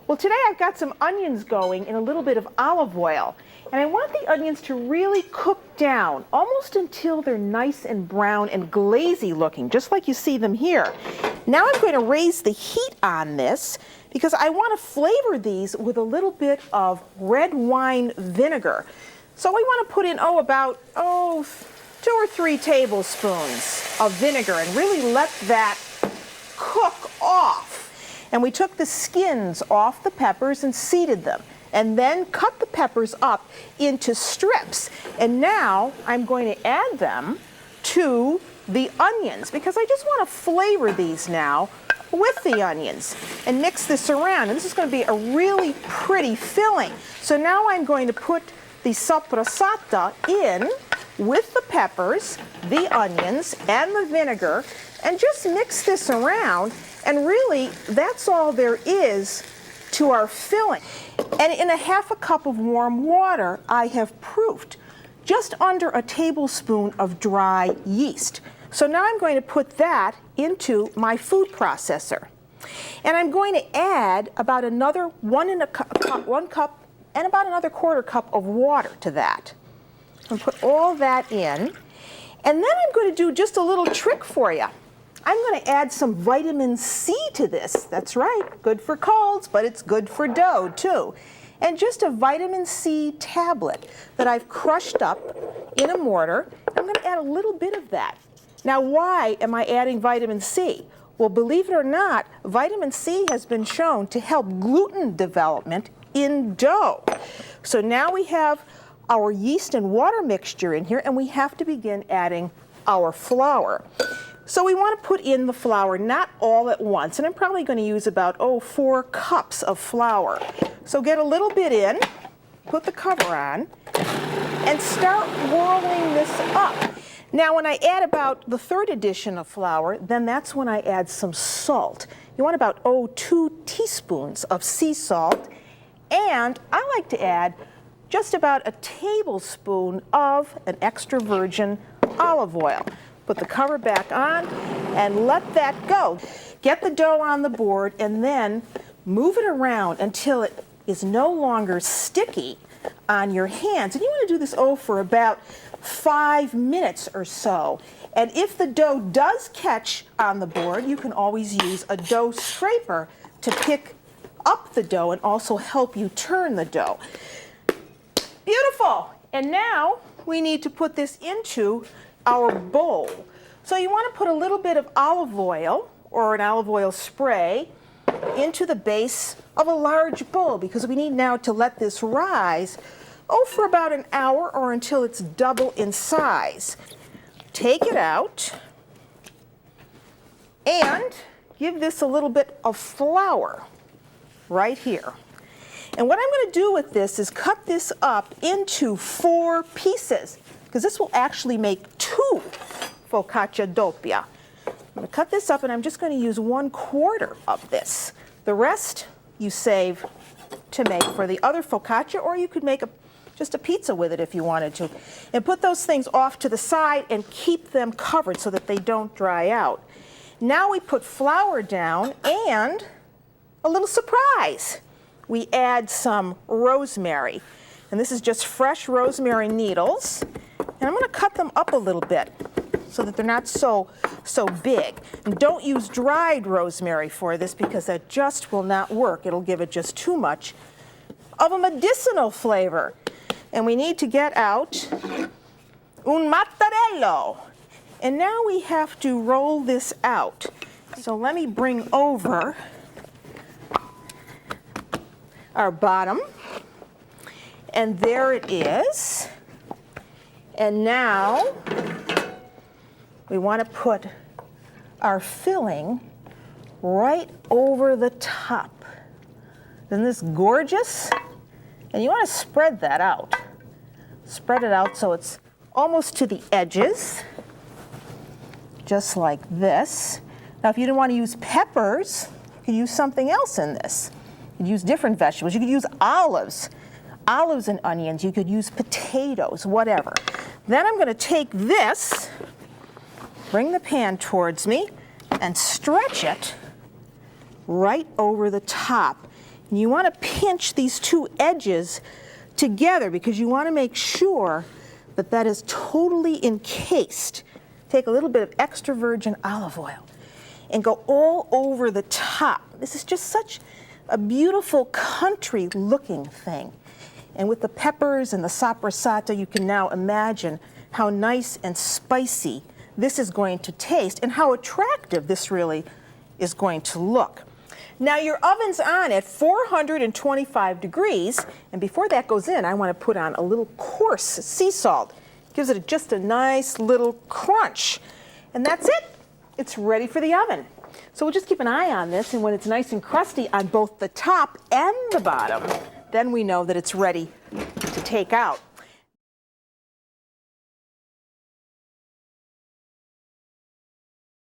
Well, today I've got some onions going in a little bit of olive oil. And I want the onions to really cook down, almost until they're nice and brown and glazy looking, just like you see them here. Now I'm going to raise the heat on this because I want to flavor these with a little bit of red wine vinegar. So we want to put in, about 2 or 3 tablespoons of vinegar and really let that cook off. And we took the skins off the peppers and seeded them, and then cut the peppers up into strips. And now I'm going to add them to the onions because I just want to flavor these now with the onions and mix this around. And this is going to be a really pretty filling. So now I'm going to put the soppressata in with the peppers, the onions, and the vinegar, and just mix this around. And really, that's all there is to our filling. And in a ½ cup of warm water, I have proofed just under a tablespoon of dry yeast. So now I'm going to put that into my food processor. And I'm going to add about another 1 cup and about another ¼ cup of water to that. And put all that in. And then I'm going to do just a little trick for you. I'm going to add some vitamin C to this. That's right, good for colds, but it's good for dough too. And just a vitamin C tablet that I've crushed up in a mortar. I'm going to add a little bit of that. Now, why am I adding vitamin C? Well, believe it or not, vitamin C has been shown to help gluten development in dough. So now we have our yeast and water mixture in here, and we have to begin adding our flour. So we want to put in the flour, not all at once, and I'm probably going to use about 4 cups of flour. So get a little bit in, put the cover on, and start whirling this up. Now when I add about the 3rd addition of flour, then that's when I add some salt. You want about 2 teaspoons of sea salt, and I like to add just about a tablespoon of an extra virgin olive oil. Put the cover back on and let that go. Get the dough on the board and then move it around until it is no longer sticky on your hands. And you want to do this for about 5 minutes or so. And if the dough does catch on the board, you can always use a dough scraper to pick up the dough and also help you turn the dough. Beautiful. And now we need to put this into our bowl. So you want to put a little bit of olive oil or an olive oil spray into the base of a large bowl because we need now to let this rise for about an hour or until it's double in size. Take it out and give this a little bit of flour right here. And what I'm going to do with this is cut this up into 4 pieces, because this will actually make 2 focaccia doppia. I'm going to cut this up, and I'm just going to use 1/4 of this. The rest you save to make for the other focaccia, or you could make just a pizza with it if you wanted to. And put those things off to the side and keep them covered so that they don't dry out. Now we put flour down and a little surprise. We add some rosemary. And this is just fresh rosemary needles. And I'm going to cut them up a little bit so that they're not so big. And don't use dried rosemary for this because that just will not work. It'll give it just too much of a medicinal flavor. And we need to get out un mattarello. And now we have to roll this out. So let me bring over our bottom. And there it is. And now we want to put our filling right over the top. Isn't this gorgeous? And you want to spread that out. Spread it out so it's almost to the edges, just like this. Now, if you didn't want to use peppers, you could use something else in this. You could use different vegetables. You could use olives and onions. You could use potatoes, whatever. Then I'm going to take this, bring the pan towards me, and stretch it right over the top. And you want to pinch these two edges together because you want to make sure that that is totally encased. Take a little bit of extra virgin olive oil and go all over the top. This is just such a beautiful country looking thing. And with the peppers and the sapressata, you can now imagine how nice and spicy this is going to taste and how attractive this really is going to look. Now your oven's on at 425 degrees, and before that goes in, I want to put on a little coarse sea salt. Gives it just a nice little crunch. And that's it. It's ready for the oven. So we'll just keep an eye on this, and when it's nice and crusty on both the top and the bottom, then we know that it's ready to take out.